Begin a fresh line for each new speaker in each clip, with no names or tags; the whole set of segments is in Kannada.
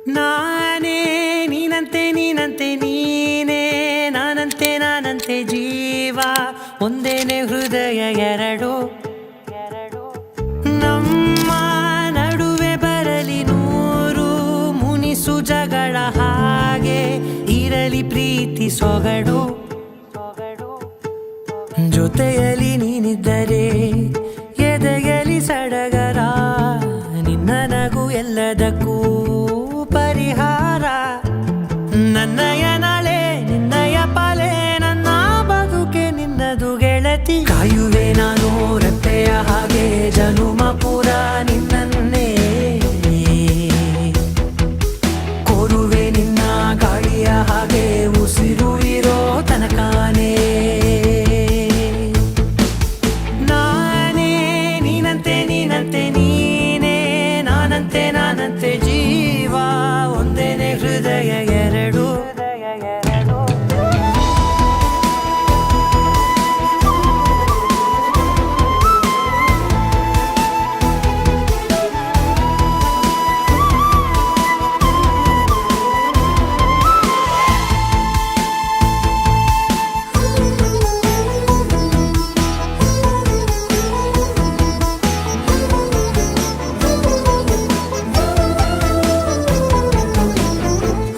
ನಾನೇ ನೀನಂತೆ ನೀನಂತೆ ನೀನೇ ನಾನಂತೆ ನಾನಂತೆ ಜೀವ ಒಂದೇನೆ ಹೃದಯ ಎರಡು ನಮ್ಮ ನಡುವೆ ಬರಲಿ ನೂರು ಮುನಿಸು ಜಗಳ ಹಾಗೆ ಇರಲಿ ಪ್ರೀತಿ ಸೊಗಡು ಜೊತೆಯಲ್ಲಿ ನೀನಿದ್ದರೆ ಎದೆಯಲಿ ಸಡಗರ ನಿನ್ನ ನಗು ಎಲ್ಲದಕ್ಕೂ ಪರಿಹಾರ ನನ್ನಯ ನಾಳೆ ನಿನ್ನಯ ಪಾಲೆ ನನ್ನ ಬದುಕೆ ನಿನ್ನದು ಗೆಳತಿ ಕಾಯುವೆ ನಾನು ರೆಪ್ಪೆಯ ಹಾಗೆ ಜನುಮ ಪೂರ ನಿನ್ನನ್ನೇ ಕೋರುವೆ ನಿನ್ನ ಗಾಳಿಯ ಹಾಗೆ ಉಸಿರು ಇರೋ ತನಕಾನೇ ನಾನೇ ನೀನಂತೆ ನೀನಂತೆ ನೀನೇ ನಾನಂತೆ ನಾನಂತೆ ಜೀವ ಒಂದೇನೆ ಹೃದಯ ಎರಡು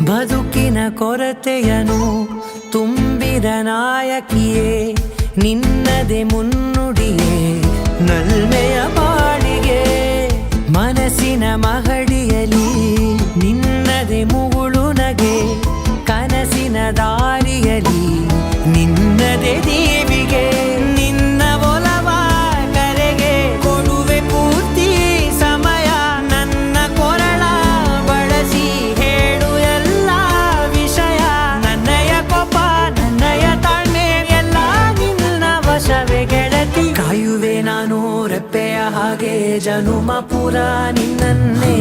ಬದುಕಿನ ಕೊರತೆಯನು ತುಂಬಿದ ನಾಯಕಿಯೇ ನಿನ್ನದೆ ಮುನ್ನುಡಿಯೇ ನಲ್ಮೆಯ ಬಾಳಿಗೆ ಮನಸ್ಸಿನ ಮಹಡಿಯಲಿ ನಿನ್ನದೆ ಮುಗುಳು ನಗೆ ಕನಸಿನ ದಾರಿಯಲಿ ನಿನ್ನದೆ ದೇವಿಗೆ ನಿನ್ನ ಒಲವ ಕರೆಗೆ ಕೊಡುವೆ ಪೂರ್ತಿ ಸಮಯ ನನ್ನ ಕೊರಳ ಬಳಸಿ ಹೇಳು ಎಲ್ಲ ವಿಷಯ ನನ್ನಯ ಕೋಪ ನನ್ನಯ ತಾಳ್ಮೆ ಎಲ್ಲ ನಿನ್ನ ವಶವೇ ಗೆಳತಿ ಕಾಯುವೆ ನಾನು ರೆಪ್ಪೆಯ ಹಾಗೆ ಜನುಮ ಪೂರ ನಿನ್ನನ್ನೇ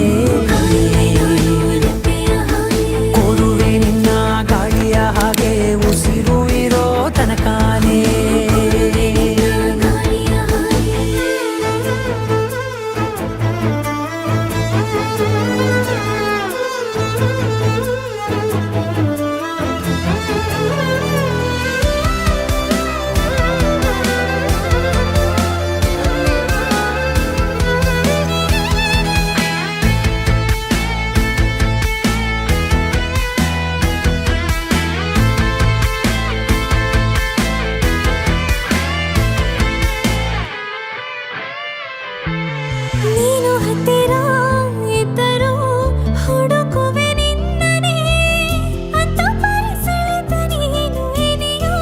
ಕೋರುವೆ ನಿನ್ನ ಗಾಳಿಯ ಹಾಗೆ ಉಸಿರು ಇರೋ ತನಕಾನೇ
ನೀನು ಹತ್ತಿರ ಇದ್ದರೂ ಹುಡುಕುವೆ ನಿನ್ನನೇ ಅಂತ ಪರಿಸರದ ನೀನು ಇದೆಯೋ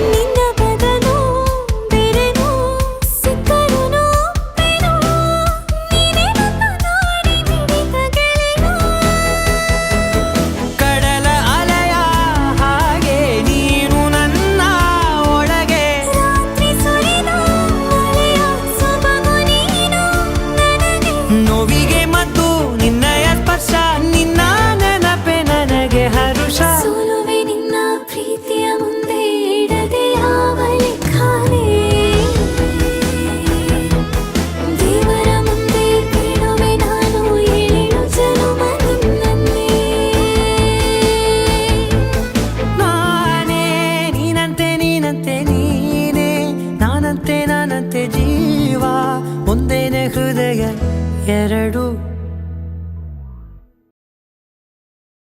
ನಿನ್ನ ಬದಲು ಬೇರೆನೋ ಸಿಕ್ಕರೂ ನೋವೆನೋ ನೀನೇ ನನ್ನ ನಾಡಿ ಮಿಡಿತ ಗೆಳೆಯೋ
ಕಡಲ ಅಲೆಯ ಹಾಗೆ ನೀನು ನನ್ನ ಒಳಗೆ
ರಾತ್ರಿ ಸುರಿದ ಮಳೆಯ ಸೊಬಗು ನೀನು ನನಗೆ
ನೋವಿಗೆ ಮತ್ತು ನಿನ್ನಯ ಸ್ಪರ್ಶ ನಿನ್ನ ನೆನಪೆ ನನಗೆ ಹರುಷ
ಸೋಲುವೆ ನಿನ್ನ ಪ್ರೀತಿಯ ಮುಂದೆ ಇಡದೆ ಯಾವ ಲೆಕ್ಕನೇ ದೇವರ ಮುಂದೆ ಬೇಡುವೆ ನಾನು ಏಳು ಜನುಮ ನಿನ್ನನ್ನೇ
ನಾನೇ ನೀನಂತೆ ನೀನಂತೆ ನೀನೇ ನಾನಂತೆ ನಾನಂತೆ ಜೀವ ಒಂದೇನೆ ಹೃದಯ ಎರಡು